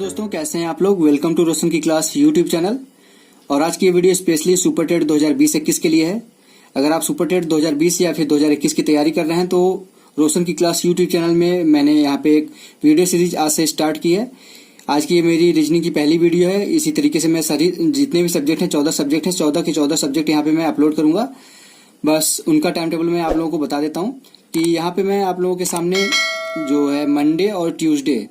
दोस्तों, कैसे हैं आप लोग। वेलकम टू रोशन की क्लास यूट्यूब चैनल। और आज की ये वीडियो स्पेशली सुपर टेट 2020-21 के लिए है। अगर आप सुपर टेट 2020 या फिर 2021 की तैयारी कर रहे हैं तो रोशन की क्लास यूट्यूब चैनल में मैंने यहाँ पे एक वीडियो सीरीज आज से स्टार्ट की है। आज की ये मेरी रीजनिंग की पहली वीडियो है। इसी तरीके से मैं सारी जितने भी सब्जेक्ट हैं 14 सब्जेक्ट हैं, 14 के 14 सब्जेक्ट यहाँ पे मैं अपलोड करूंगा। बस उनका टाइम टेबल मैं आप लोगों को बता देता हूँ कि यहाँ पे मैं आप लोगों के सामने जो है मंडे और ट्यूसडे,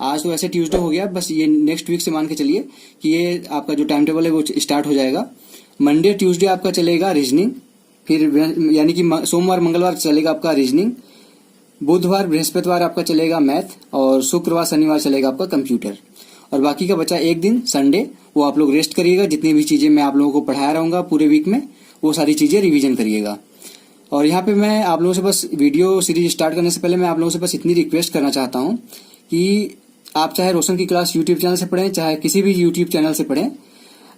आज तो वैसे ट्यूसडे हो गया, बस ये नेक्स्ट वीक से मान के चलिए कि ये आपका जो टाइम टेबल है वो स्टार्ट हो जाएगा। मंडे ट्यूसडे आपका चलेगा रीजनिंग, फिर यानी कि सोमवार मंगलवार चलेगा आपका रीजनिंग, बुधवार बृहस्पतिवार आपका चलेगा मैथ, और शुक्रवार शनिवार चलेगा आपका कंप्यूटर। और बाकी का बचा एक दिन संडे, वो आप लोग रेस्ट करिएगा। जितनी भी चीजें मैं आप लोगों को पढ़ाया रहूंगा पूरे वीक में, वो सारी चीजें रिवीजन करिएगा। और यहाँ पे मैं आप लोगों से बस वीडियो सीरीज स्टार्ट करने से पहले मैं आप लोगों से बस इतनी रिक्वेस्ट करना चाहता हूँ कि आप चाहे रोशन की क्लास यूट्यूब चैनल से पढ़ें, चाहे किसी भी यूट्यूब चैनल से पढ़ें,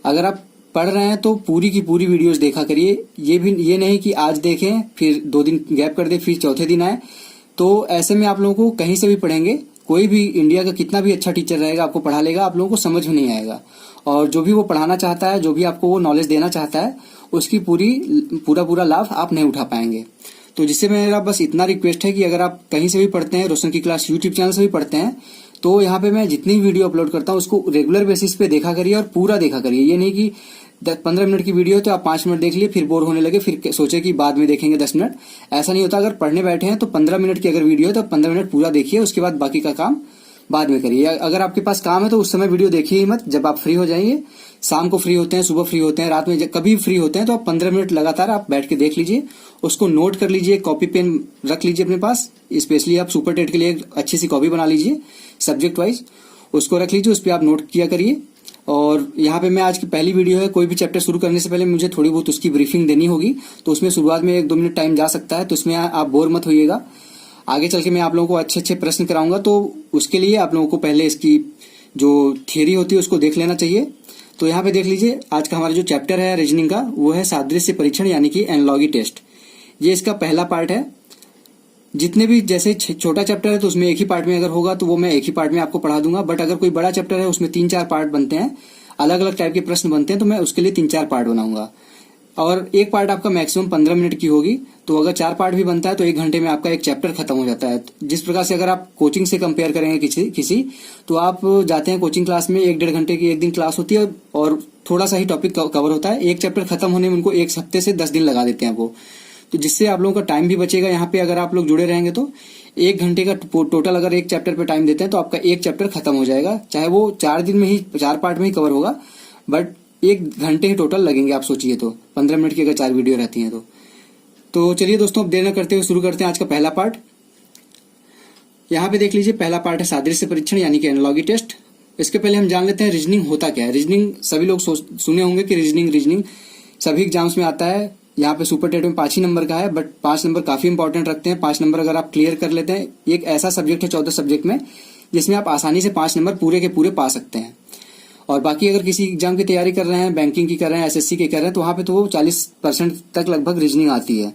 अगर आप पढ़ रहे हैं तो पूरी की पूरी वीडियोस देखा करिए। ये नहीं कि आज देखें फिर 2 दिन गैप कर दे फिर चौथे दिन आए। तो ऐसे में आप लोगों को कहीं से भी पढ़ेंगे, कोई भी इंडिया का कितना भी अच्छा टीचर रहेगा आपको पढ़ा लेगा, आप लोगों को समझ में नहीं आएगा। और जो भी वो पढ़ाना चाहता है, जो भी आपको वो नॉलेज देना चाहता है, उसकी पूरा लाभ आप नहीं उठा पाएंगे। तो जिससे मेरा बस इतना रिक्वेस्ट है कि अगर आप कहीं से भी पढ़ते हैं, रोशन की क्लास यूट्यूब चैनल से भी पढ़ते हैं, तो यहाँ पे मैं जितनी वीडियो अपलोड करता हूँ उसको रेगुलर बेसिस पे देखा करिए और पूरा देखा करिए। ये नहीं कि 15 मिनट की वीडियो है तो आप 5 मिनट देख लिए फिर बोर होने लगे, फिर सोचे कि बाद में देखेंगे 10 मिनट। ऐसा नहीं होता। अगर पढ़ने बैठे हैं तो 15 मिनट की अगर वीडियो है तो 15 मिनट पूरा देखिए, उसके बाद बाकी का काम बाद में करिए। अगर आपके पास काम है तो उस समय वीडियो देखिए ही मत। जब आप फ्री हो जाएंगे, शाम को फ्री होते हैं, सुबह फ्री होते हैं, रात में कभी फ्री होते हैं, तो आप 15 मिनट लगातार आप बैठ के देख लीजिए, उसको नोट कर लीजिए, कॉपी पेन रख लीजिए अपने पास। स्पेशली आप सुपर टेट के लिए एक अच्छी सी कॉपी बना लीजिए सब्जेक्ट वाइज, उसको रख लीजिए, उस पर आप नोट किया करिए। और यहाँ पे मैं आज की पहली वीडियो है, कोई भी चैप्टर शुरू करने से पहले मुझे थोड़ी बहुत उसकी ब्रीफिंग देनी होगी, तो उसमें शुरुआत में 1-2 मिनट टाइम जा सकता है, तो उसमें आप बोर मत होइएगा। आगे चल के मैं आप लोगों को अच्छे प्रश्न कराऊंगा, तो उसके लिए आप लोगों को पहले इसकी जो थियरी होती है उसको देख लेना चाहिए। तो यहाँ पे देख लीजिए, आज का हमारा जो चैप्टर है रीजनिंग का, वो है सादृश्य परीक्षण यानी कि एनालॉगी टेस्ट। ये इसका पहला पार्ट है। जितने भी जैसे छोटा चैप्टर है तो उसमें एक ही पार्ट में अगर होगा तो वो मैं एक ही पार्ट में आपको पढ़ा दूंगा, बट अगर कोई बड़ा चैप्टर है उसमें 3-4 पार्ट बनते हैं, अलग अलग टाइप के प्रश्न बनते हैं, तो मैं उसके लिए 3-4 पार्ट बनाऊंगा। और एक पार्ट आपका मैक्सिमम 15 मिनट की होगी, तो अगर 4 पार्ट भी बनता है तो 1 घंटे में आपका एक चैप्टर खत्म हो जाता है। जिस प्रकार से अगर आप कोचिंग से कंपेयर करेंगे किसी तो आप जाते हैं कोचिंग क्लास में, 1-1.5 घंटे की एक दिन क्लास होती है और थोड़ा सा ही टॉपिक कवर होता है। एक चैप्टर खत्म होने में उनको 1 हफ्ते से 10 दिन लगा देते हैं वो। तो जिससे आप लोगों का टाइम भी बचेगा। यहाँ पे अगर आप लोग जुड़े रहेंगे तो 1 घंटे का टोटल अगर एक चैप्टर पे टाइम देते हैं तो आपका एक चैप्टर खत्म हो जाएगा, चाहे वो 4 दिन में ही 4 पार्ट में ही कवर होगा, बट 1 घंटे ही टोटल लगेंगे। आप सोचिए तो 15 मिनट की अगर 4 वीडियो रहती हैं तो चलिए दोस्तों, अब देर न करते हुए शुरू करते हैं आज का पहला पार्ट। यहाँ पे देख लीजिए, पहला पार्ट है सादृश्य परीक्षण यानी कि एनालॉगी टेस्ट। इसके पहले हम जान लेते हैं रीजनिंग होता क्या है। रीजनिंग सभी लोग सुने होंगे कि रीजनिंग सभी एग्जाम्स में आता है। यहाँ पे सुपर टेट में 5 ही नंबर का है, बट 5 नंबर काफी इंपॉर्टेंट रखते हैं। 5 नंबर अगर आप क्लियर कर लेते हैं, एक ऐसा सब्जेक्ट है 14 सब्जेक्ट में जिसमें आप आसानी से 5 नंबर पूरे के पूरे पा सकते हैं। और बाकी अगर किसी एग्जाम की तैयारी कर रहे हैं, बैंकिंग की कर रहे हैं, एसएससी की कर रहे हैं, तो वहां पे तो वो 40% तक लगभग रीजनिंग आती है।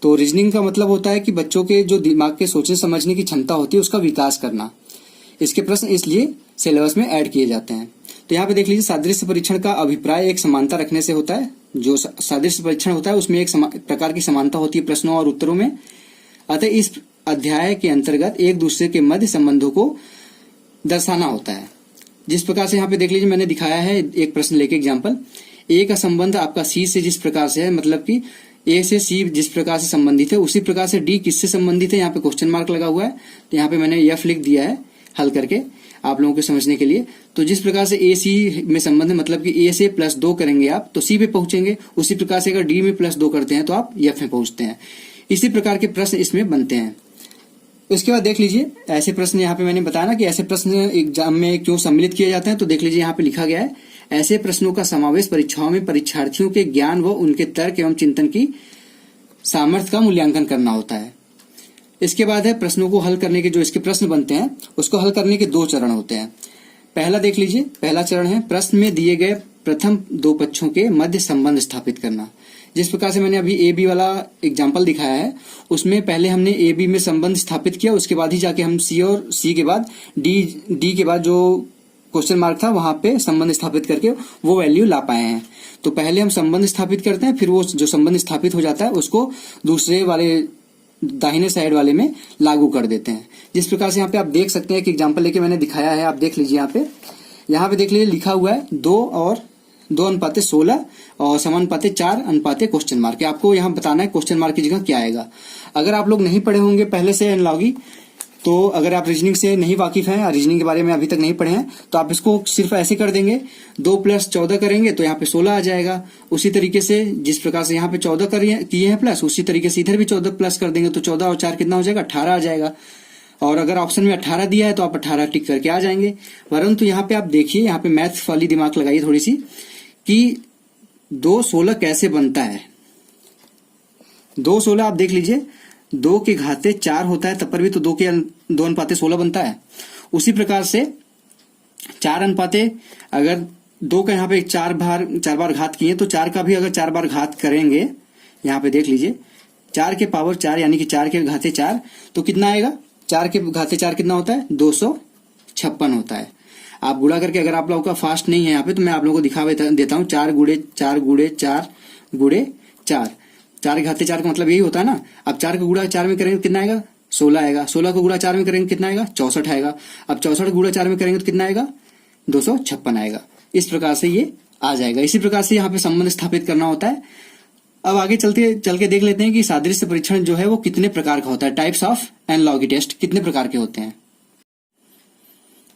तो रीजनिंग का मतलब होता है कि बच्चों के जो दिमाग के सोचने समझने की क्षमता होती है उसका विकास करना। इसके प्रश्न इसलिए सिलेबस में ऐड किए जाते हैं। तो यहाँ पे देख लीजिए, सादृश्य परीक्षण का अभिप्राय एक समानता रखने से होता है। जो सादृश्य परीक्षण होता है उसमें एक प्रकार की समानता होती है प्रश्नों और उत्तरों में। अतः इस अध्याय के अंतर्गत एक दूसरे के मध्य संबंधों को दर्शाना होता है। जिस प्रकार से यहाँ पे देख लीजिए, मैंने दिखाया है एक प्रश्न लेके एग्जाम्पल। ए का संबंध आपका सी से जिस प्रकार से है, मतलब कि ए से सी जिस प्रकार से संबंधित है, उसी प्रकार से डी किससे संबंधित है, यहाँ पे क्वेश्चन मार्क लगा हुआ है, तो यहाँ पे मैंने एफ लिख दिया है हल करके आप लोगों को समझने के लिए। तो जिस प्रकार से ए सी में संबंध है, मतलब कि ए से +2 करेंगे आप तो सी पे पहुंचेंगे, उसी प्रकार से अगर डी में +2 करते हैं तो आप एफ में पहुंचते हैं। इसी प्रकार के प्रश्न इसमें बनते हैं। उसके बाद देख लीजिए, ऐसे प्रश्न यहाँ पे मैंने बताया ना कि ऐसे प्रश्न एग्जाम में क्यों सम्मिलित किए जाते हैं। तो देख लीजिए, यहाँ पे लिखा गया है, ऐसे प्रश्नों का समावेश परीक्षाओं में परीक्षार्थियों के ज्ञान व उनके तर्क एवं चिंतन की सामर्थ्य का मूल्यांकन करना होता है। इसके बाद है प्रश्नों को हल करने के जो इसके प्रश्न बनते हैं उसको हल करने के 2 चरण होते हैं। पहला देख लीजिए, पहला चरण है प्रश्न में दिए गए प्रथम 2 पक्षों के मध्य संबंध स्थापित करना। जिस प्रकार से मैंने अभी ए बी वाला एग्जाम्पल दिखाया है, उसमें पहले हमने ए बी में संबंध स्थापित किया, उसके बाद ही जाके हम सी और सी के बाद डी के बाद जो क्वेश्चन मार्क था वहां पे संबंध स्थापित करके वो वैल्यू ला पाए हैं। तो पहले हम संबंध स्थापित करते हैं, फिर वो जो संबंध स्थापित हो जाता है उसको दूसरे वाले दाहिने साइड वाले में लागू कर देते हैं। जिस प्रकार से यहाँ पे आप देख सकते हैं कि एग्जाम्पल लेके मैंने दिखाया है, आप देख लीजिए। यहाँ पे देख लीजिए लिखा हुआ है 2:16 और समानुपाते 4 क्वेश्चन मार्क। आपको यहाँ बताना है क्वेश्चन मार्क की जगह क्या आएगा। अगर आप लोग नहीं पढ़े होंगे पहले से एनालॉजी, तो अगर आप रीजनिंग से नहीं वाकिफ हैं, रीजनिंग के बारे में अभी तक नहीं पढ़े हैं, तो आप इसको सिर्फ ऐसे कर देंगे, 2 + 14 करेंगे तो यहाँ पे 16 आ जाएगा। उसी तरीके से जिस प्रकार से यहाँ पे 14 किए हैं प्लस, उसी तरीके से इधर भी 14 प्लस कर देंगे तो 14 और 4 कितना हो जाएगा, 18 आ जाएगा। और अगर ऑप्शन में 18 दिया है तो आप 18 टिक करके आ जाएंगे। परंतु यहाँ पे आप देखिए, यहाँ पे मैथ वाली दिमाग लगाइए थोड़ी सी, कि 2:16 कैसे बनता है। 2:16 आप देख लीजिए, 2 के घाते 4 होता है, तब पर भी तो 2:16 बनता है। उसी प्रकार से 4 अगर 2 का यहाँ पे 4 बार घात किए तो 4 का भी अगर 4 बार घात करेंगे, यहाँ पे देख लीजिए 4 के पावर 4 यानी कि 4 के घाते 4, तो कितना आएगा, 4 के घाते 4 कितना होता है, 256 होता है। आप गुणा करके, अगर आप लोगों का फास्ट नहीं है यहाँ पे तो मैं आप लोगों को दिखा देता हूँ, 4 × 4 × 4 × 4, 4 के घाते 4 का मतलब यही होता है ना। अब 4 का गुणा 4 में करेंगे तो कितना आएगा, 16 आएगा। 16 को गुणा 4 में करेंगे कितना आएगा, 64 आएगा। अब 64 गुणा 4 में करेंगे तो कितना आएगा, 256 आएगा। इस प्रकार से ये आ जाएगा। इसी प्रकार से यहाँ पे संबंध स्थापित करना होता है। अब आगे चल के देख लेते हैं कि सादृश्य परीक्षण जो है वो कितने प्रकार का होता है। टाइप्स ऑफ एनालॉजी टेस्ट कितने प्रकार के होते हैं।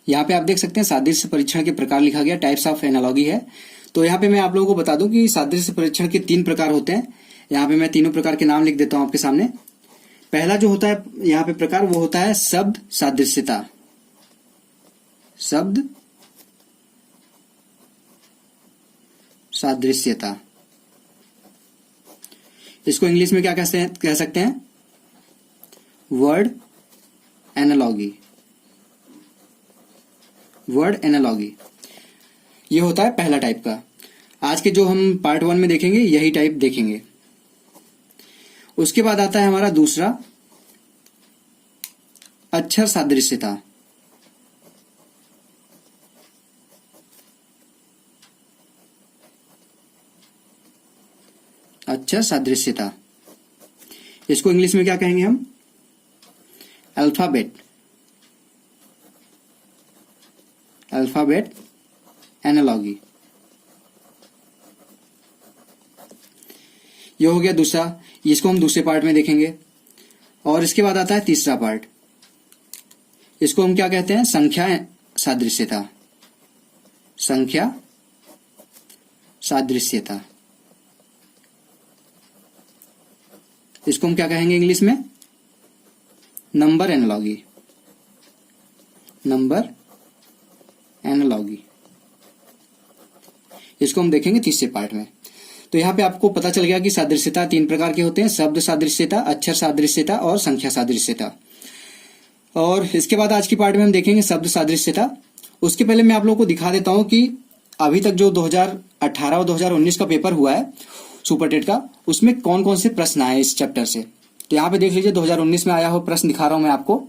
यहाँ पे आप देख सकते हैं सादृश्य परीक्षण के प्रकार लिखा गया, टाइप्स ऑफ एनालॉजी है। तो यहाँ पे मैं आप लोगों को बता दूं कि सादृश्य परीक्षण के 3 प्रकार होते हैं। यहाँ पे मैं तीनों प्रकार के नाम लिख देता हूं आपके सामने। पहला जो होता है यहाँ पे प्रकार, वो होता है शब्द सादृश्यता। शब्द सादृश्यता, इसको इंग्लिश में क्या कह सकते हैं, वर्ड एनालॉजी। वर्ड एनालॉजी ये होता है पहला टाइप का। आज के जो हम पार्ट 1 में देखेंगे यही टाइप देखेंगे। उसके बाद आता है हमारा दूसरा, अक्षर सादृश्यता। अक्षर सादृश्यता, इसको इंग्लिश में क्या कहेंगे हम, अल्फाबेट एनालॉजी। ये हो गया दूसरा, इसको हम दूसरे पार्ट में देखेंगे। और इसके बाद आता है तीसरा पार्ट, इसको हम क्या कहते हैं, संख्या सादृश्यता। संख्या सादृश्यता, इसको हम क्या कहेंगे इंग्लिश में, नंबर एनालॉजी। नंबर एनालॉजी, इसको हम देखेंगे तीसरे पार्ट में। तो यहाँ पे आपको पता चल गया कि सादृश्यता 3 प्रकार के होते हैं, शब्द सादृश्यता, अक्षर सादृश्यता और संख्या सादृश्यता। और इसके बाद आज की पार्ट में हम देखेंगे शब्द सादृश्यता। उसके पहले मैं आप लोगों को दिखा देता हूं कि अभी तक जो 2018 और 2019 का पेपर हुआ है सुपर टेट का, उसमें कौन कौन से प्रश्न आए इस चैप्टर से। तो यहाँ पे देख लीजिए 2019 में आया हो प्रश्न दिखा रहा हूं मैं आपको।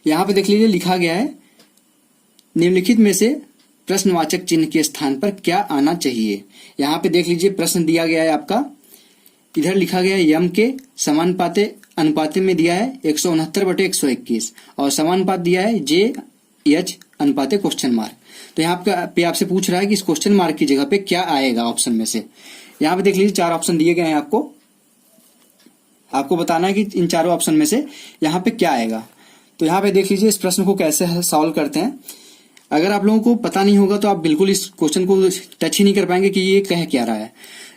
यहाँ पे देख लीजिए लिखा गया है, निम्नलिखित में से प्रश्नवाचक चिन्ह के स्थान पर क्या आना चाहिए। यहाँ पे देख लीजिए प्रश्न दिया गया है आपका, इधर लिखा गया है यम के समानुपाते अनुपात में दिया है 169/121 और समानुपात दिया है जे एच अनुपाते क्वेश्चन मार्क। तो यहाँ पे आपसे पूछ रहा है कि इस क्वेश्चन मार्क की जगह पे क्या आएगा ऑप्शन में से। यहाँ पे देख लीजिए 4 ऑप्शन दिए गए हैं आपको बताना है कि इन चारों ऑप्शन में से यहाँ पे क्या आएगा। तो यहाँ पे देख लीजिए इस प्रश्न को कैसे सॉल्व करते हैं। अगर आप लोगों को पता नहीं होगा तो आप बिल्कुल इस क्वेश्चन को टच ही नहीं कर पाएंगे कि ये कह क्या रहा है।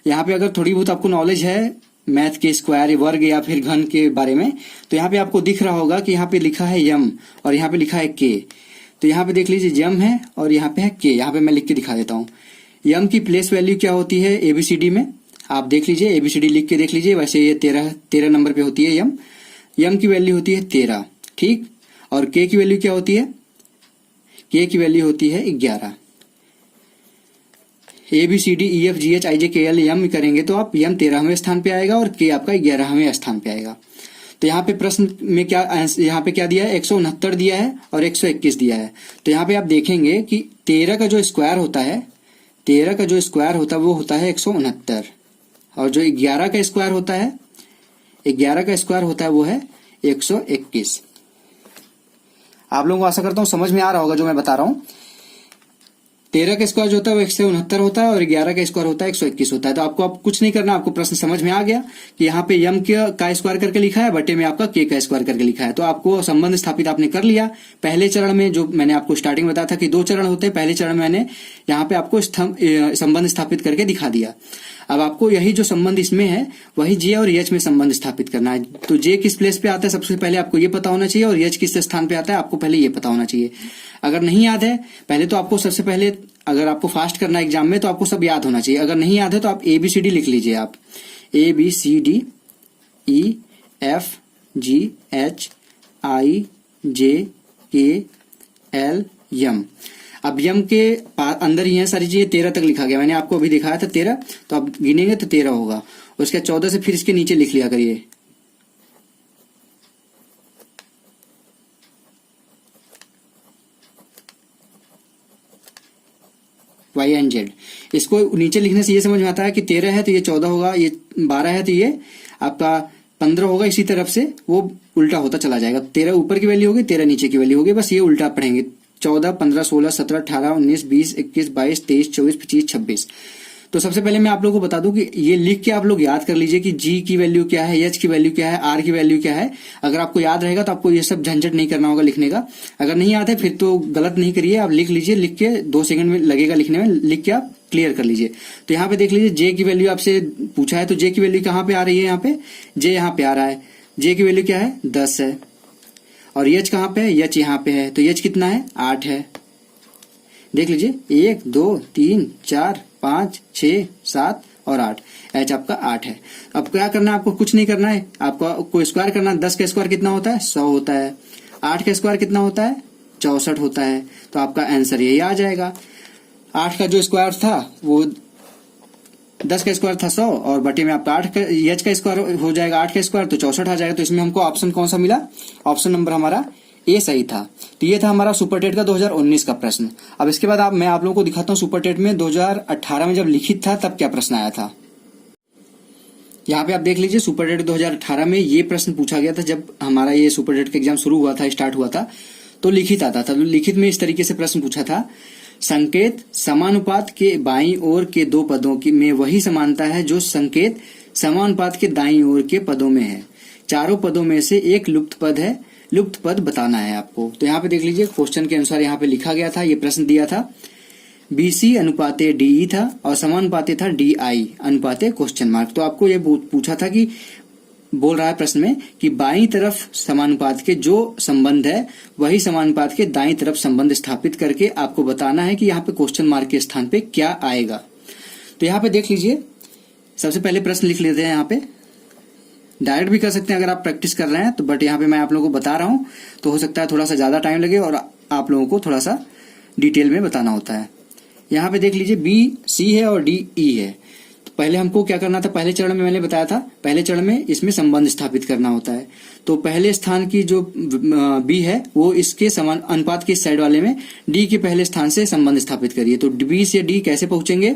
यहाँ पे अगर थोड़ी बहुत आपको नॉलेज है मैथ के स्क्वायर, वर्ग या फिर घन के बारे में, तो यहाँ पे आपको दिख रहा होगा कि यहाँ पे लिखा है यम और यहाँ पे लिखा है के। तो यहाँ पे देख लीजिए यम है और यहाँ पे है के। यहाँ पे मैं लिख के दिखा देता हूँ। यम की प्लेस वैल्यू क्या होती है एबीसीडी में, आप देख लीजिए, एबीसीडी लिख के देख लीजिए। वैसे ये 13 नंबर पे होती है यम की वैल्यू होती है 13, ठीक। और के की वैल्यू क्या होती है, के की वैल्यू होती है 11। ABCD EFGH IJKL यम करेंगे तो आप यम 13वें स्थान पे आएगा और के आपका 11वें स्थान पे आएगा। तो यहाँ पे प्रश्न में क्या यहाँ पे क्या दिया है, 169 दिया है और 121 दिया है। तो यहाँ पे आप देखेंगे कि 13 का जो स्क्वायर होता है, 13 का जो स्क्वायर होता है वो होता है 169, और जो 11 का स्क्वायर होता है, 11 का स्क्वायर होता है वो है 121। आप लोगों को आशा करता हूँ समझ में आ रहा होगा जो मैं बता रहा हूँ। 13 का स्क्वायर जो होता है वो 169 होता है और 11 का स्क्वायर होता है 121 होता है। तो आपको अब कुछ नहीं करना, आपको प्रश्न समझ में आ गया कि यहाँ पे यम का स्क्वायर करके लिखा है, बटे में आपका के का स्क्वायर करके लिखा है। तो आपको संबंध स्थापित आपने कर लिया। पहले चरण में जो मैंने आपको स्टार्टिंग में बताया था कि 2 चरण होते हैं, पहले चरण में मैंने यहाँ पे आपको संबंध स्थापित करके दिखा दिया। अब आपको यही जो संबंध इसमें है वही जे और एच में संबंध स्थापित करना है। तो जे किस प्लेस पे आता है सबसे पहले आपको ये पता होना चाहिए, और एच किस स्थान पे आता है आपको पहले ये पता होना चाहिए। अगर नहीं याद है पहले तो आपको सबसे पहले, अगर आपको फास्ट करना है एग्जाम में तो आपको सब याद होना चाहिए। अगर नहीं याद है तो आप ABCD लिख लीजिए। आप ABCD EFGHIJKL यम। अब यम के अंदर ही है सारी चीजें, 13 तक लिखा गया, मैंने आपको अभी दिखाया था 13, तो आप गिनेंगे तो 13 होगा। उसके 14 से फिर इसके नीचे लिख लिया करिए। YNZ, इसको नीचे लिखने से ये समझ में आता है कि 13 है तो ये 14 होगा, ये 12 है तो ये आपका 15 होगा। इसी तरफ से वो उल्टा होता चला जाएगा। 13 ऊपर की वैल्यू होगी, 13 नीचे की वैल्यू होगी, बस ये उल्टा पढ़ेंगे। 14, 15, 16, 17, 18, 19, 20, 21, 22, 23, 24, 25, 26। तो सबसे पहले मैं आप लोगों को बता दूं कि ये लिख के आप लोग याद कर लीजिए कि जी की वैल्यू क्या है, एच की वैल्यू क्या है, आर की वैल्यू क्या है। अगर आपको याद रहेगा तो आपको ये सब झंझट नहीं करना होगा लिखने का। अगर नहीं याद है फिर तो गलत नहीं करिए, आप लिख लीजिए। लिख के 2 सेकंड में लगेगा लिखने में, लिख के आप क्लियर कर लीजिए। तो यहाँ पे देख लीजिए जे की वैल्यू आपसे पूछा है, तो जे की वैल्यू कहाँ पे आ रही है, यहाँ पे जे यहाँ पे आ रहा है। जे की वैल्यू क्या है, 10 है। और एच कहाँ पे है, एच यहाँ पे है, तो एच कितना है, 8 है। देख लीजिए 1 2 3 4 5 6 7 और 8, एच आपका 8 है। अब क्या करना है, आपको कुछ नहीं करना है, आपको स्क्वायर करना है। 10 का स्क्वायर कितना होता है, 100 होता है। 8 का स्क्वायर कितना होता है, 64 होता है। तो आपका आंसर यही आ जाएगा। 8 का जो स्क्वायर था वो 10 का स्क्वायर था 100, और बटे में आपका 8 का एच का स्क्वायर हो जाएगा, 8 का स्क्वायर तो 64 आ जाएगा। तो इसमें हमको ऑप्शन कौन सा मिला, ऑप्शन नंबर हमारा ए सही था। तो ये था हमारा सुपर टेट का 2019 का प्रश्न। अब इसके बाद मैं आप लोगों को दिखाता हूँ सुपर टेट में 2018 में जब लिखित था तब क्या प्रश्न आया था। यहाँ पे आप देख लीजिए सुपर टेट 2018 में ये प्रश्न पूछा गया था। जब हमारा ये सुपर टेट का एग्जाम शुरू हुआ था, स्टार्ट हुआ था, तो लिखित आता था। तो लिखित में इस तरीके से प्रश्न पूछा था, संकेत समानुपात के बाईं ओर के 2 पदों की में वही समानता है जो संकेत समानुपात के दाईं ओर के पदों में है। चारों पदों में से एक लुप्त पद है, लुप्त पद बताना है आपको। तो यहाँ पे देख लीजिए क्वेश्चन के अनुसार यहाँ पे लिखा गया था, ये प्रश्न दिया था BC अनुपाते DE था और समानुपाते था DI अनुपाते क्वेश्चन मार्क। तो आपको ये पूछा था कि बोल रहा है प्रश्न में कि बाईं तरफ समानुपात के जो संबंध है वही समानुपात के दाईं तरफ संबंध स्थापित करके आपको बताना है कि यहाँ पे क्वेश्चन मार्क के स्थान पे क्या आएगा। तो यहाँ पे देख लीजिए, सबसे पहले प्रश्न लिख लेते हैं। यहाँ पे डायरेक्ट भी कर सकते हैं अगर आप प्रैक्टिस कर रहे हैं तो, बट यहाँ पे मैं आप लोगों को बता रहा हूँ तो हो सकता है थोड़ा सा ज्यादा टाइम लगे और आप लोगों को थोड़ा सा डिटेल में बताना होता है। यहाँ पे देख लीजिए BC है और DE है। तो पहले हमको क्या करना था, पहले चरण में मैंने बताया था, पहले चरण में इसमें संबंध स्थापित करना होता है। तो पहले स्थान की जो B है वो इसके समान अनुपात के साइड वाले में D के पहले स्थान से संबंध स्थापित करिए। तो B से D कैसे पहुंचेंगे,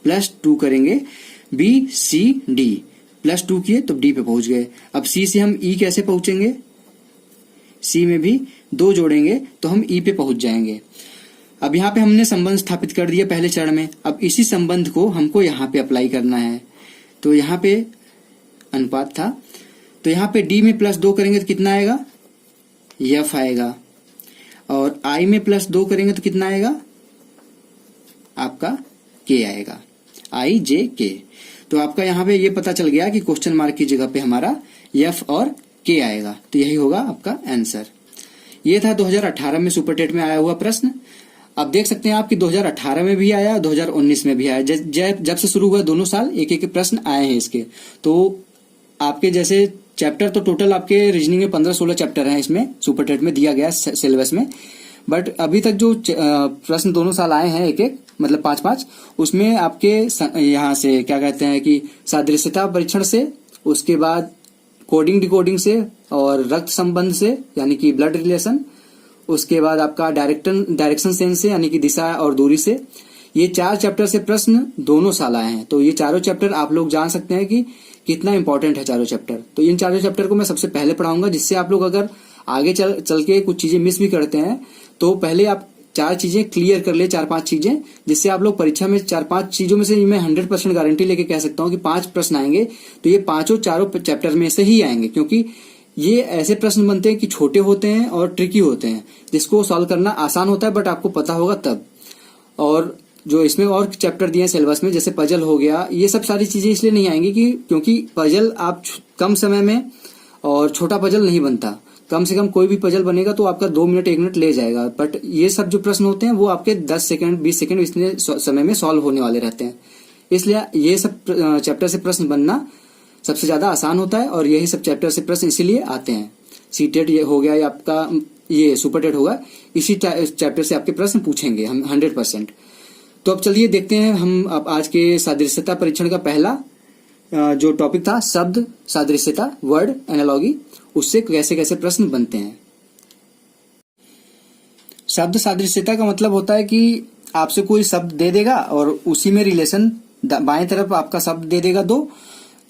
+2 करेंगे, BCD +2 किए तो D पे पहुंच गए। अब C से हम E कैसे पहुंचेंगे, C में भी 2 जोड़ेंगे तो हम E पे पहुंच जाएंगे। अब यहाँ पे हमने संबंध स्थापित कर दिया पहले चरण में। अब इसी संबंध को हमको यहाँ पे अप्लाई करना है। तो यहाँ पे अनुपात था, तो यहाँ पे D में +2 करेंगे तो कितना आएगा, F आएगा। और I में +2 करेंगे तो कितना आएगा, आपका K आएगा, IJK। तो आपका यहाँ पे ये पता चल गया कि क्वेश्चन मार्क की जगह पे हमारा F और K आएगा। तो यही होगा आपका आंसर। ये था 2018 में सुपर टेट में आया हुआ प्रश्न। अब देख सकते हैं आप कि 2018 में भी आया, 2019 में भी आया। जब से शुरू हुआ दोनों साल एक एक प्रश्न आए हैं इसके। तो आपके जैसे चैप्टर तो टोटल आपके रीजनिंग में 15-16 चैप्टर हैं इसमें सुपर टेट में दिया गया सिलेबस में। बट अभी तक जो प्रश्न दोनों साल आए हैं एक एक मतलब 5-5, उसमें आपके यहाँ से क्या कहते हैं कि सादृश्यता परीक्षण से, उसके बाद कोडिंग डिकोडिंग से और रक्त संबंध से यानी कि ब्लड रिलेशन, उसके बाद आपका डायरेक्शन सेंस से यानी कि दिशा और दूरी से। ये 4 चैप्टर से प्रश्न दोनों साल आए हैं। तो ये चारों चैप्टर आप लोग जान सकते हैं कि कितना इंपॉर्टेंट है चारों चैप्टर। तो इन चारों चैप्टर को मैं सबसे पहले पढ़ाऊंगा, जिससे आप लोग अगर आगे चल के कुछ चीजें मिस भी करते हैं तो पहले आप 4 चीजें क्लियर कर ले, 4-5 चीजें, जिससे आप लोग परीक्षा में 4-5 चीजों में से मैं 100% गारंटी लेके कह सकता हूँ कि 5 प्रश्न आएंगे तो ये पांचों चारों चैप्टर में से ही आएंगे, क्योंकि ये ऐसे प्रश्न बनते हैं कि छोटे होते हैं और ट्रिकी होते हैं, जिसको सॉल्व करना आसान होता है बट आपको पता होगा तब। और जो इसमें और चैप्टर दिए हैं सिलेबस में, जैसे पजल हो गया, ये सब सारी चीजें इसलिए नहीं आएंगी कि क्योंकि पजल आप कम समय में और छोटा पजल नहीं बनता। कम से कम कोई भी पजल बनेगा तो आपका 2 मिनट 1 मिनट ले जाएगा, बट ये सब जो प्रश्न होते हैं वो आपके 10 सेकंड 20 सेकंड इतने समय में सॉल्व होने वाले रहते हैं। इसलिए ये सब चैप्टर से प्रश्न बनना सबसे ज्यादा आसान होता है और यही सब चैप्टर से प्रश्न इसीलिए आते हैं। सीटेट ये हो गया या आपका ये सुपरटेट होगा, इसी चैप्टर से आपके प्रश्न पूछेंगे हम 100%। तो अब चलिए देखते हैं हम अब आज के सादृश्यता परीक्षण का पहला जो टॉपिक था शब्द सादृश्यता, वर्ड एनालॉगी, उससे कैसे कैसे प्रश्न बनते हैं। शब्द सादृश्यता का मतलब होता है कि आपसे कोई शब्द दे देगा और उसी में रिलेशन बाएं तरफ आपका शब्द दे देगा दो,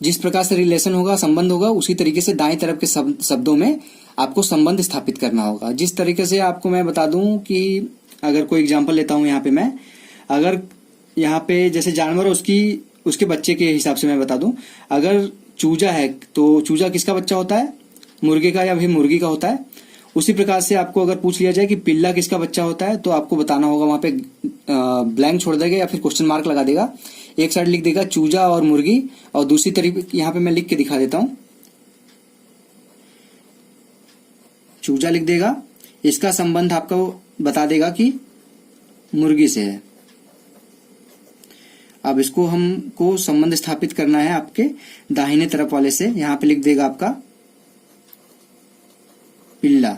जिस प्रकार से रिलेशन होगा, संबंध होगा, उसी तरीके से दाएं तरफ के शब्दों में आपको संबंध स्थापित करना होगा। जिस तरीके से आपको मैं बता दूं कि अगर कोई एग्जांपल लेता हूं यहाँ पे मैं, अगर यहाँ पे जैसे जानवर उसके बच्चे के हिसाब से मैं बता दूं, अगर चूजा है तो चूजा किसका बच्चा होता है? मुर्गे का या फिर मुर्गी का होता है। उसी प्रकार से आपको अगर पूछ लिया जाए कि पिल्ला किसका बच्चा होता है तो आपको बताना होगा, वहां पे ब्लैंक छोड़ देगा या फिर क्वेश्चन मार्क लगा देगा। एक साइड लिख देगा चूजा और मुर्गी और दूसरी तरफ यहाँ पे मैं लिख के दिखा देता हूं, चूजा लिख देगा, इसका संबंध आपको बता देगा कि मुर्गी से है। अब इसको हमको संबंध स्थापित करना है आपके दाहिने तरफ वाले से, यहाँ पे लिख देगा आपका पिल्ला।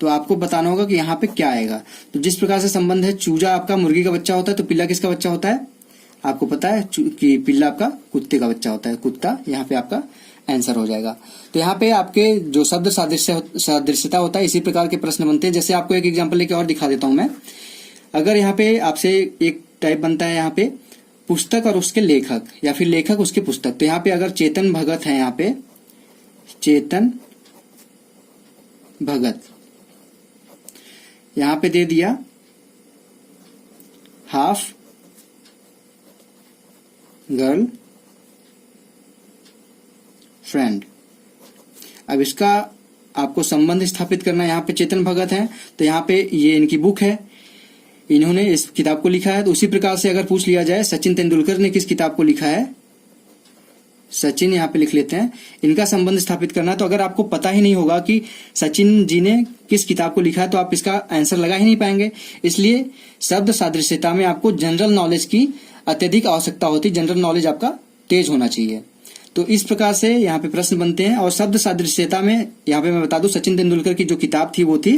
तो आपको बताना होगा कि यहाँ पे क्या आएगा। तो जिस प्रकार से संबंध है, चूजा आपका मुर्गी का बच्चा होता है तो पिल्ला किसका बच्चा होता है? आपको पता है कि पिल्ला आपका कुत्ते का बच्चा होता है, कुत्ता यहाँ पे आपका आंसर हो जाएगा। तो यहाँ पे आपके जो शब्द सादृश्यता होता है, इसी प्रकार के प्रश्न बनते हैं। जैसे आपको एक एग्जाम्पल लेके और दिखा देता हूं मैं। अगर यहाँ पे आपसे एक टाइप बनता है यहाँ पे पुस्तक और उसके लेखक या फिर लेखक उसके पुस्तक, तो यहाँ पे अगर चेतन भगत है, यहाँ पे चेतन भगत, यहाँ पे दे दिया हाफ गर्ल फ्रेंड। अब इसका आपको संबंध स्थापित करना है। यहाँ पे चेतन भगत है तो यहाँ पे ये इनकी बुक है, इन्होंने इस किताब को लिखा है। तो उसी प्रकार से अगर पूछ लिया जाए सचिन तेंदुलकर ने किस किताब को लिखा है, सचिन यहाँ पे लिख लेते हैं, इनका संबंध स्थापित करना। तो अगर आपको पता ही नहीं होगा कि सचिन जी ने किस किताब को लिखा है तो आप इसका आंसर लगा ही नहीं पाएंगे। इसलिए शब्द सादृश्यता में आपको जनरल नॉलेज की अत्यधिक आवश्यकता होती है, जनरल नॉलेज आपका तेज होना चाहिए। तो इस प्रकार से यहाँ पे प्रश्न बनते हैं। और शब्द सादृश्यता में यहाँ पे मैं बता दूं, सचिन तेंदुलकर की जो किताब थी वो थी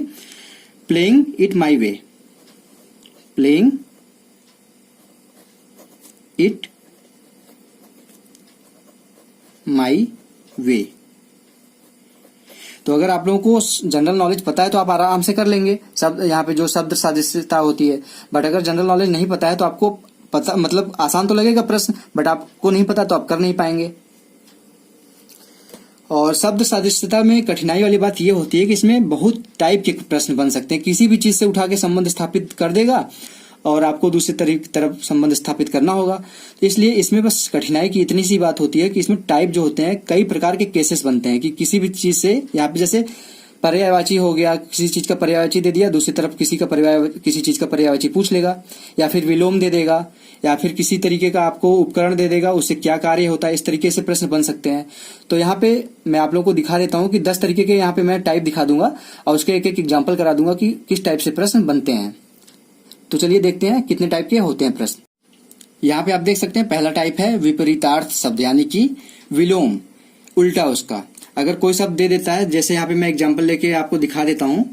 playing it my way, playing it my way. तो अगर आप लोगों को जनरल नॉलेज पता है तो आप आराम से कर लेंगे शब्द, यहाँ पे जो शब्द सादृश्यता होती है। बट अगर जनरल नॉलेज नहीं पता है तो आपको पता, मतलब आसान तो लगेगा प्रश्न, बट आपको नहीं पता तो आप कर नहीं पाएंगे। और शब्द सादृश्यता में कठिनाई वाली बात यह होती है कि इसमें बहुत टाइप के प्रश्न बन सकते हैं। किसी भी चीज से उठा के संबंध स्थापित कर देगा और आपको दूसरी तरफ संबंध स्थापित करना होगा। तो इसलिए इसमें बस कठिनाई की इतनी सी बात होती है कि इसमें टाइप जो होते हैं, कई प्रकार के केसेस बनते हैं कि किसी भी चीज से, यहाँ पे जैसे पर्यायवाची हो गया, किसी चीज का पर्यायवाची दे दिया, दूसरी तरफ किसी चीज का पर्यायवाची पूछ लेगा, या फिर विलोम दे देगा, या फिर किसी तरीके का आपको उपकरण दे देगा, उससे क्या कार्य होता है, इस तरीके से प्रश्न बन सकते हैं। तो यहाँ पे मैं आप लोगों को दिखा देता हूँ कि 10 तरीके के यहाँ पे मैं टाइप दिखा दूंगा और उसके एक एक एग्जाम्पल करा दूंगा कि किस टाइप से प्रश्न बनते हैं। तो चलिए देखते हैं कितने टाइप के होते हैं प्रश्न। यहाँ पे आप देख सकते हैं पहला टाइप है विपरीतार्थ शब्द, यानी कि विलोम, उल्टा उसका। अगर कोई शब्द दे देता है, जैसे यहाँ पे मैं एग्जाम्पल लेके आपको दिखा देता हूं।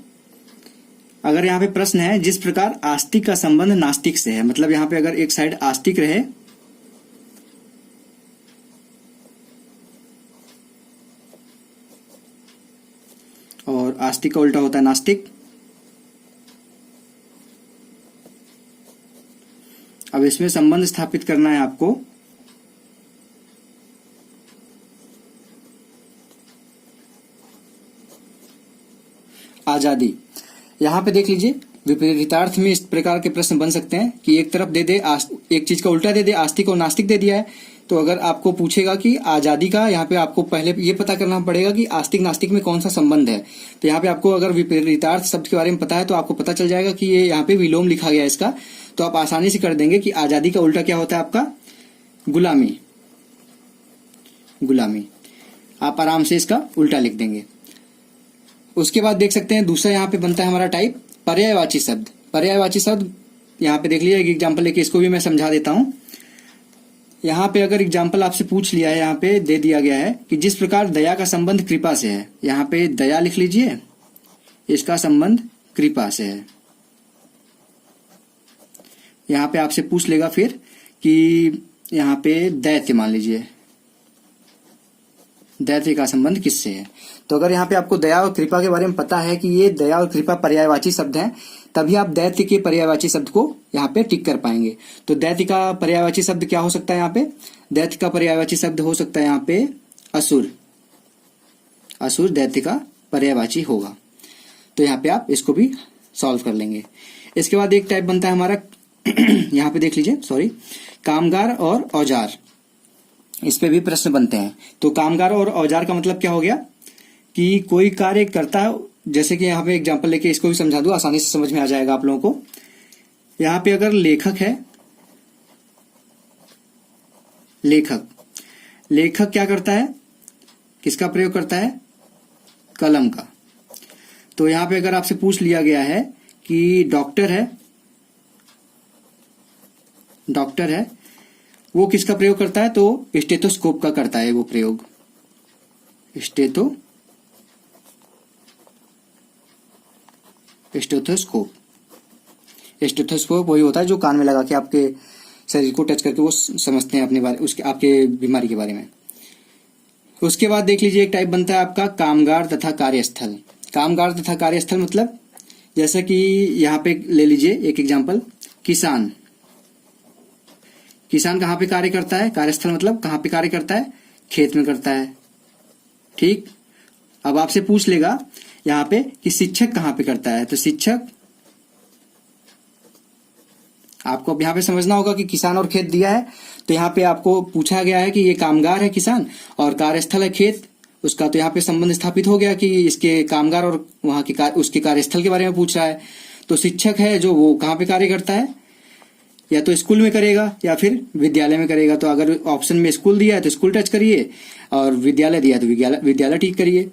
अगर यहाँ पे प्रश्न है जिस प्रकार आस्तिक का संबंध नास्तिक से है, मतलब यहाँ पे अगर एक साइड आस्तिक रहे आस्तिक का उल्टा होता है नास्तिक। अब इसमें संबंध स्थापित करना है आपको। आजादी, यहां पे देख लीजिए विपरीतार्थ में इस प्रकार के प्रश्न बन सकते हैं कि एक तरफ दे दे एक चीज का उल्टा दे दे, आस्तिक और नास्तिक दे दिया है, तो अगर आपको पूछेगा कि आजादी का, यहाँ पे आपको पहले ये पता करना पड़ेगा कि आस्तिक नास्तिक में कौन सा संबंध है। तो यहाँ पे आपको अगर विपरीतार्थ शब्द के बारे में पता है तो आपको पता चल जाएगा कि ये यहाँ पे विलोम लिखा गया है इसका, तो आप आसानी से कर देंगे कि आजादी का उल्टा क्या होता है आपका, गुलामी। गुलामी आप आराम से इसका उल्टा लिख देंगे। उसके बाद देख सकते हैं दूसरा यहाँ पे बनता है हमारा टाइप पर्यायवाची शब्द। पर्यायवाची शब्द यहाँ पे देख लीजिए, एक एग्जाम्पल लेके इसको भी मैं समझा देता हूं। यहाँ पे अगर एग्जाम्पल आपसे पूछ लिया है, यहाँ पे दे दिया गया है कि जिस प्रकार दया का संबंध कृपा से है, यहाँ पे दया लिख लीजिए, इसका संबंध कृपा से है। यहाँ पे आपसे पूछ लेगा फिर कि यहाँ पे दैत्य मान लीजिए, दैत्य का संबंध किससे है। तो अगर यहाँ पे आपको दया और कृपा के बारे में पता है कि ये दया और कृपा पर्यायवाची शब्द हैं, तभी आप दैत्य के पर्यायवाची शब्द को यहाँ पे टिक कर पाएंगे। तो दैत्य का पर्यायवाची शब्द क्या हो सकता है, यहाँ पे दैत्य का पर्यायवाची शब्द हो सकता है यहाँ पे असुर। असुर दैत्य का पर्यायवाची होगा। तो यहाँ पे आप इसको भी सॉल्व कर लेंगे। इसके बाद एक टाइप बनता है हमारा यहाँ पे देख लीजिए, सॉरी, कामगार और औजार। इस पे भी प्रश्न बनते हैं। तो कामगार और औजार का मतलब क्या हो गया कि कोई कार्य करता है, जैसे कि यहाँ पे एग्जांपल लेके इसको भी समझा दूं, आसानी से समझ में आ जाएगा आप लोगों को। यहाँ पे अगर लेखक है, लेखक क्या करता है, किसका प्रयोग करता है, कलम का। तो यहाँ पे अगर आपसे पूछ लिया गया है कि डॉक्टर है, वो किसका प्रयोग करता है, तो स्टेथोस्कोप का करता है वो प्रयोग। स्टेथोस्कोप वही होता है जो कान में लगा के आपके शरीर को टच करके वो समझते हैं अपने बारे, उसके आपके बीमारी के बारे में। उसके बाद देख लीजिए एक टाइप बनता है आपका कामगार तथा कार्यस्थल। कामगार तथा कार्यस्थल मतलब जैसे कि यहाँ पे ले लीजिए एक एग्जांपल, किसान कहाँ पे कार्य करता है, कार्यस्थल मतलब कहाँ पे कार्य करता है, खेत में करता है। ठीक, अब आपसे पूछ लेगा यहाँ पे कि शिक्षक कहाँ पे करता है, तो शिक्षक, आपको अब यहाँ पे समझना होगा कि किसान और खेत दिया है, तो यहाँ पे आपको पूछा गया है कि ये कामगार है किसान और कार्यस्थल है खेत, उसका तो यहाँ पे संबंध स्थापित हो गया कि इसके कामगार और वहां के उसके कार्यस्थल के बारे में पूछ रहा है। तो शिक्षक है जो वो कहाँ पे कार्य करता है, या तो स्कूल में करेगा या फिर विद्यालय में करेगा। तो अगर ऑप्शन में स्कूल दिया है तो स्कूल टच करिए, और विद्यालय दिया है तो विद्यालय ठीक करिए।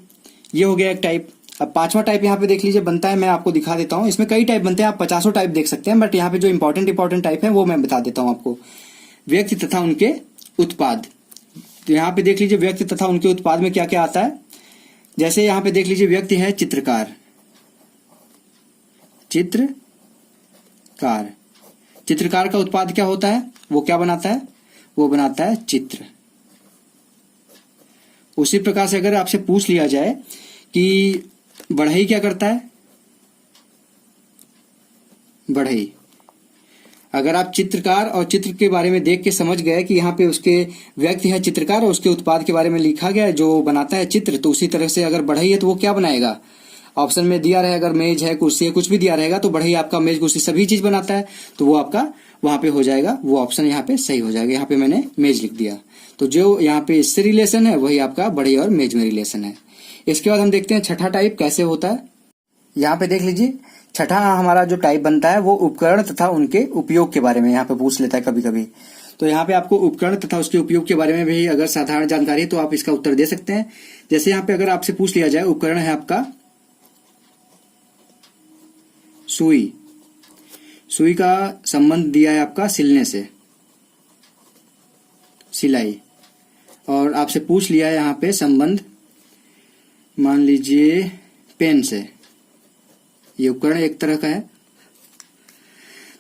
ये हो गया एक टाइप। अब पांचवा टाइप यहाँ पे देख लीजिए बनता है, मैं आपको दिखा देता हूँ। इसमें कई टाइप बनते हैं, आप 50 टाइप देख सकते हैं, बट यहाँ पे जो इंपॉर्टेंट टाइप है वो मैं बता देता हूँ आपको। व्यक्ति तथा उनके उत्पाद। तो यहाँ पे देख लीजिए व्यक्ति तथा उनके उत्पाद में क्या क्या आता है। जैसे यहाँ पे देख लीजिए व्यक्ति है चित्रकार, चित्रकार का उत्पाद क्या होता है, वो क्या बनाता है, वो बनाता है चित्र। उसी प्रकार से अगर आपसे पूछ लिया जाए कि बढ़ई क्या करता है, बढ़ई, अगर आप चित्रकार और चित्र के बारे में देख के समझ गए कि यहाँ पे उसके व्यक्ति है चित्रकार और उसके उत्पाद के बारे में लिखा गया है जो बनाता है चित्र, तो उसी तरह से अगर बढ़ई है तो वो क्या बनाएगा, ऑप्शन में दिया रहे अगर मेज है, कुर्सी है, कुछ भी दिया रहेगा तो बढ़ई आपका मेज कुर्सी सभी चीज बनाता है, तो वो आपका वहां पे हो जाएगा, वो ऑप्शन यहाँ पे सही हो जाएगा। यहाँ पे मैंने मेज लिख दिया, तो जो यहाँ पे इससे रिलेशन है वही आपका बढ़ई और मेज में रिलेशन है। इसके बाद हम देखते हैं छठा टाइप कैसे होता है। यहाँ पे देख लीजिए छठा हमारा जो टाइप बनता है वो उपकरण तथा उनके उपयोग के बारे में यहाँ पे पूछ लेता है कभी कभी। तो यहाँ पे आपको उपकरण तथा उसके उपयोग के बारे में भी अगर साधारण जानकारी है तो आप इसका उत्तर दे सकते हैं। जैसे यहाँ पे अगर आपसे पूछ लिया जाए, उपकरण है आपका सुई, सुई का संबंध दिया है आपका सिलने से, सिलाई, और आपसे पूछ लिया है यहाँ पे संबंध मान लीजिए पेन से, ये उपकरण एक तरह का है,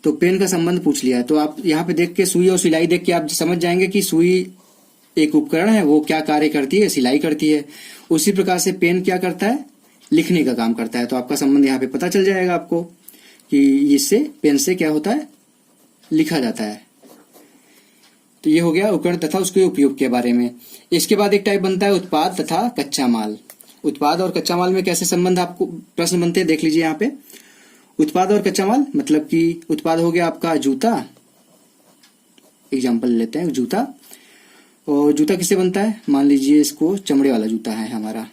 तो पेन का संबंध पूछ लिया है। तो आप यहाँ पे देख के सुई और सिलाई देख के आप समझ जाएंगे कि सुई एक उपकरण है, वो क्या कार्य करती है, सिलाई करती है। उसी प्रकार से पेन क्या करता है, लिखने का काम करता है। तो आपका संबंध यहाँ पे पता चल जाएगा आपको कि इससे पेन से क्या होता है, लिखा जाता है। तो ये हो गया उपकरण तथा उसके उपयोग के बारे में। इसके बाद एक टाइप बनता है उत्पाद तथा कच्चा माल। उत्पाद और कच्चा माल में कैसे संबंध आपको प्रश्न बनते हैं देख लीजिए यहाँ पे। उत्पाद और कच्चा माल मतलब कि उत्पाद हो गया आपका जूता, एग्जाम्पल लेते हैं जूता। और जूता किससे बनता है, मान लीजिए इसको चमड़े वाला जूता है हमारा,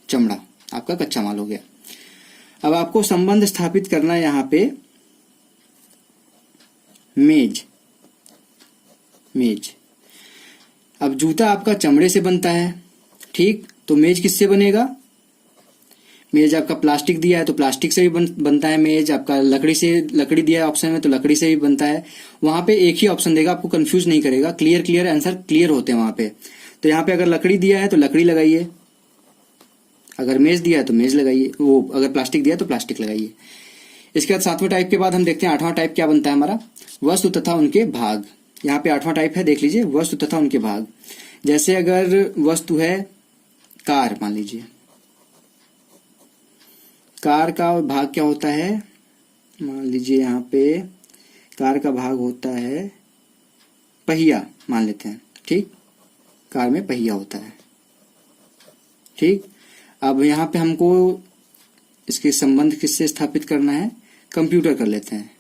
चमड़ा आपका कच्चा माल हो गया। अब आपको संबंध स्थापित करना है यहाँ पे मेज। अब जूता आपका चमड़े से बनता है, ठीक, तो मेज किससे बनेगा, मेज आपका प्लास्टिक दिया है तो प्लास्टिक से भी बनता है मेज। आपका लकड़ी दिया है ऑप्शन में तो लकड़ी से भी बनता है। वहां पे एक ही ऑप्शन देगा, आपको कंफ्यूज नहीं करेगा, क्लियर आंसर क्लियर होते हैं वहां पे। तो यहाँ पे अगर लकड़ी दिया है तो लकड़ी लगाइए, अगर मेज दिया है तो मेज लगाइए, वो अगर प्लास्टिक दिया है तो प्लास्टिक लगाइए। इसके बाद 7वें टाइप के बाद हम देखते हैं 8वां टाइप क्या बनता है हमारा, वस्तु तथा उनके भाग। यहाँ पे 8वां टाइप है, देख लीजिए, वस्तु तथा उनके भाग। जैसे अगर वस्तु है कार, मान लीजिए कार का भाग क्या होता है, मान लीजिए यहाँ पे कार का भाग होता है पहिया, मान लेते हैं, ठीक, कार में पहिया होता है, ठीक। अब यहाँ पे हमको इसके संबंध किससे स्थापित करना है, कंप्यूटर कर लेते हैं,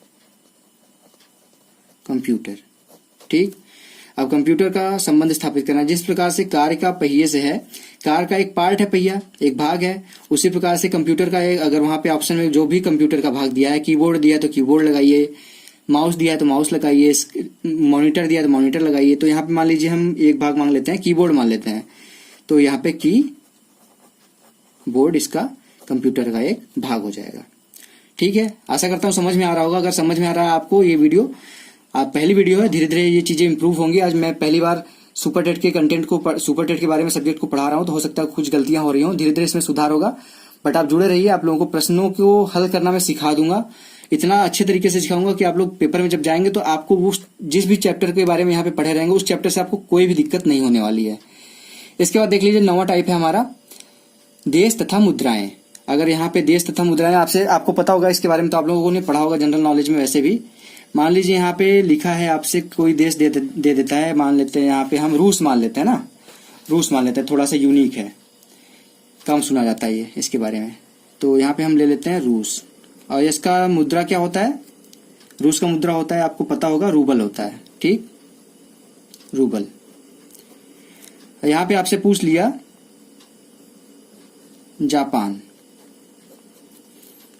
कंप्यूटर, ठीक। अब कंप्यूटर का संबंध स्थापित करना, जिस प्रकार से कार का पहिए से है, कार का एक पार्ट है पहिया, एक भाग है, उसी प्रकार से कंप्यूटर का एक, अगर वहां पे ऑप्शन में जो भी कंप्यूटर का भाग दिया है, कीबोर्ड दिया है तो कीबोर्ड लगाइए, माउस दिया है तो माउस लगाइए, मॉनिटर दिया है तो मॉनिटर लगाइए। तो यहाँ पे मान लीजिए हम एक भाग मान लेते हैं, कीबोर्ड मान लेते हैं, तो यहाँ पे की बोर्ड इसका कंप्यूटर का एक भाग हो जाएगा, ठीक है। आशा करता हूँ समझ में आ रहा होगा। अगर समझ में आ रहा है आपको ये वीडियो, आप पहली वीडियो है, धीरे धीरे ये चीजें इंप्रूव होंगी। आज मैं पहली बार सुपर टेट के कंटेंट को, सुपर टेट के बारे में सब्जेक्ट को पढ़ा रहा हूँ, तो हो सकता है कुछ गलतियां हो रही हों, धीरे धीरे इसमें सुधार होगा। बट आप जुड़े रहिए, आप लोगों को प्रश्नों को हल करना मैं सिखा दूंगा, इतना अच्छे तरीके से सिखाऊंगा कि आप लोग पेपर में जब जाएंगे तो आपको वो जिस भी चैप्टर के बारे में यहाँ पे पढ़े रहेंगे उस चैप्टर से आपको कोई भी दिक्कत नहीं होने वाली है। इसके बाद देख लीजिए 9वां टाइप है हमारा देश तथा मुद्राएं। अगर यहाँ पे देश तथा मुद्राएं आपको पता होगा इसके बारे में, तो आप लोगों ने पढ़ा होगा जनरल नॉलेज में। वैसे भी मान लीजिए यहाँ पे लिखा है, आपसे कोई देश दे देता है, मान लेते हैं यहाँ पे हम रूस मान लेते हैं ना, रूस मान लेते हैं, थोड़ा सा यूनिक है, कम सुना जाता है ये इसके बारे में। तो यहाँ पे हम ले लेते हैं रूस, और इसका मुद्रा क्या होता है, रूस का मुद्रा होता है, आपको पता होगा, रूबल होता है, ठीक, रूबल। यहाँ पे आपसे पूछ लिया जापान,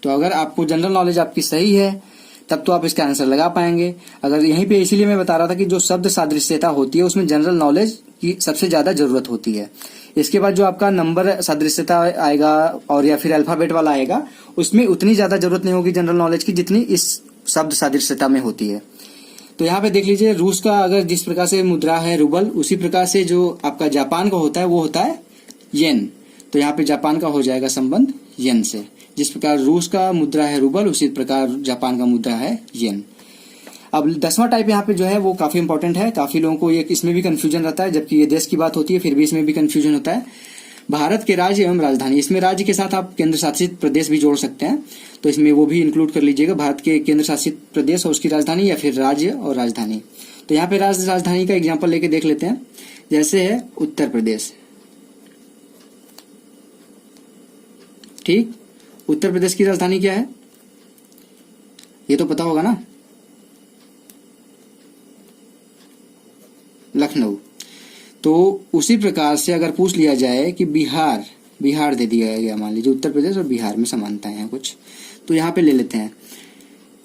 तो अगर आपको जनरल नॉलेज आपकी सही है तब तो आप इसका आंसर लगा पाएंगे। अगर यहीं पे, इसीलिए मैं बता रहा था कि जो शब्द सादृश्यता होती है उसमें जनरल नॉलेज की सबसे ज्यादा जरूरत होती है। इसके बाद जो आपका नंबर सादृश्यता आएगा और या फिर अल्फाबेट वाला आएगा, उसमें उतनी ज्यादा जरूरत नहीं होगी जनरल नॉलेज की जितनी इस शब्द सादृश्यता में होती है। तो यहाँ पे देख लीजिए, रूस का अगर जिस प्रकार से मुद्रा है रूबल, उसी प्रकार से जो आपका जापान का होता है वो होता है येन। तो यहाँ पे जापान का हो जाएगा संबंध येन से। जिस प्रकार रूस का मुद्रा है रूबल, उसी प्रकार जापान का मुद्रा है येन। अब 10वां टाइप यहाँ पे जो है वो काफी इंपॉर्टेंट है, काफी लोगों को ये इसमें भी कंफ्यूजन रहता है, जबकि ये देश की बात होती है फिर भी इसमें भी कंफ्यूजन होता है। भारत के राज्य एवं राजधानी, इसमें राज्य के साथ आप केंद्र शासित प्रदेश भी जोड़ सकते हैं, तो इसमें वो भी इंक्लूड कर लीजिएगा, भारत के केंद्र शासित प्रदेश और उसकी राजधानी, या फिर राज्य और राजधानी। तो यहाँ पे राजधानी का एग्जाम्पल लेके देख लेते हैं। जैसे है उत्तर प्रदेश, ठीक, उत्तर प्रदेश की राजधानी क्या है ये तो पता होगा ना, लखनऊ। तो उसी प्रकार से अगर पूछ लिया जाए कि बिहार दे दिया गया, मान लीजिए उत्तर प्रदेश और बिहार में समानताएं हैं कुछ, तो यहाँ पे ले लेते हैं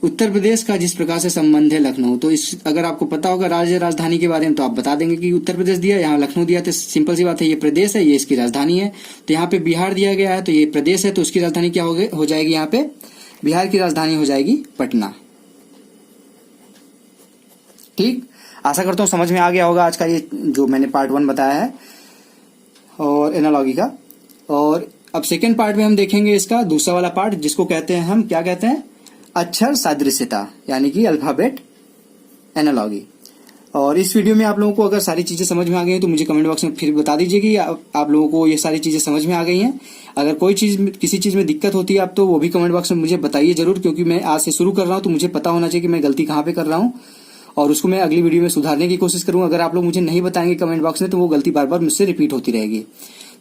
उत्तर प्रदेश का जिस प्रकार से संबंध है लखनऊ। तो इस अगर आपको पता होगा राज्य राजधानी के बारे में तो आप बता देंगे कि उत्तर प्रदेश दिया, यहाँ लखनऊ दिया, तो सिंपल सी बात है, ये प्रदेश है, ये इसकी राजधानी है। तो यहाँ पे बिहार दिया गया है तो ये प्रदेश है, तो उसकी राजधानी क्या हो जाएगी, यहाँ पे बिहार की राजधानी हो जाएगी पटना, ठीक। आशा करता हूँ समझ में आ गया होगा आज का ये जो मैंने पार्ट 1 बताया है और एनालॉजी का। और अब सेकेंड पार्ट में हम देखेंगे इसका दूसरा वाला पार्ट, जिसको कहते हैं हम, क्या कहते हैं, अक्षर सादृश्यता, यानी कि अल्फाबेट एनालॉजी। और इस वीडियो में आप लोगों को अगर सारी चीजें समझ में आ गई हैं तो मुझे कमेंट बॉक्स में फिर बता दीजिए कि आप लोगों को ये सारी चीजें समझ में आ गई हैं। अगर कोई चीज किसी चीज में दिक्कत होती है आप तो वो भी कमेंट बॉक्स में मुझे बताइए जरूर, क्योंकि मैं आज से शुरू कर रहा हूँ तो मुझे पता होना चाहिए कि मैं गलती कहाँ पे कर रहा हूँ और उसको मैं अगली वीडियो में सुधारने की कोशिश करूंगा। अगर आप लोग मुझे नहीं बताएंगे कमेंट बॉक्स में तो वो गलती बार बार मुझसे रिपीट होती रहेगी।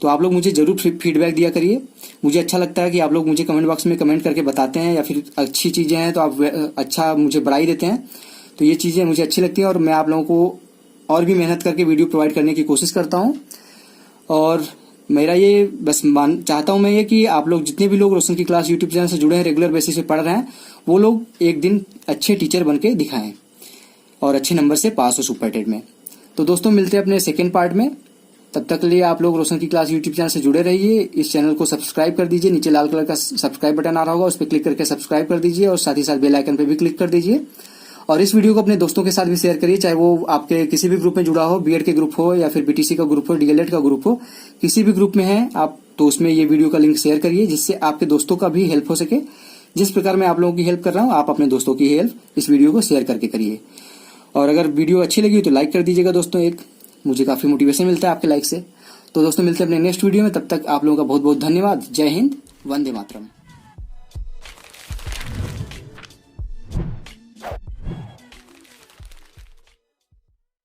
तो आप लोग मुझे जरूर फीडबैक दिया करिए। मुझे अच्छा लगता है कि आप लोग मुझे कमेंट बॉक्स में कमेंट करके बताते हैं, या फिर अच्छी चीजें हैं तो आप अच्छा मुझे बढ़ाई देते हैं। तो ये चीजें मुझे अच्छी लगती हैं और मैं आप लोगों को और भी मेहनत करके वीडियो प्रोवाइड करने की कोशिश करता हूँ। और मेरा ये बस चाहता हूँ मैं ये कि आप लोग जितने भी लोग रोशन की क्लास यूट्यूब चैनल से जुड़े हैं, रेगुलर बेसिस पे पढ़ रहे हैं, वो लोग एक दिन अच्छे टीचर बन के दिखाएं और अच्छे नंबर से पास हो सुपर टेट में। तो दोस्तों मिलते हैं अपने सेकेंड पार्ट में। तब तक के लिए आप लोग रोशन की क्लास यूट्यूब चैनल से जुड़े रहिए। इस चैनल को सब्सक्राइब कर दीजिए, नीचे लाल कलर का सब्सक्राइब बटन आ रहा होगा उस पर क्लिक करके सब्सक्राइब कर दीजिए और साथ ही साथ बेल आइकन पे भी क्लिक कर दीजिए। और इस वीडियो को अपने दोस्तों के साथ भी शेयर करिए, चाहे वो आपके किसी भी ग्रुप में जुड़ा हो, बीएड के ग्रुप हो या फिर बीटीसी का ग्रुप हो, डीएलएड का ग्रुप हो, किसी भी ग्रुप में है आप तो उसमें ये वीडियो का लिंक शेयर करिए जिससे आपके दोस्तों का भी हेल्प हो सके। जिस प्रकार मैं आप लोगों की हेल्प कर रहा हूँ आप अपने दोस्तों की हेल्प इस वीडियो को शेयर करके करिए। और अगर वीडियो अच्छी लगी तो लाइक कर दीजिएगा दोस्तों, एक मुझे काफी मोटिवेशन मिलता है आपके लाइक से। तो दोस्तों मिलते हैं अपने नेक्स्ट वीडियो में, तब तक आप लोगों का बहुत बहुत धन्यवाद। जय हिंद, वंदे मातरम।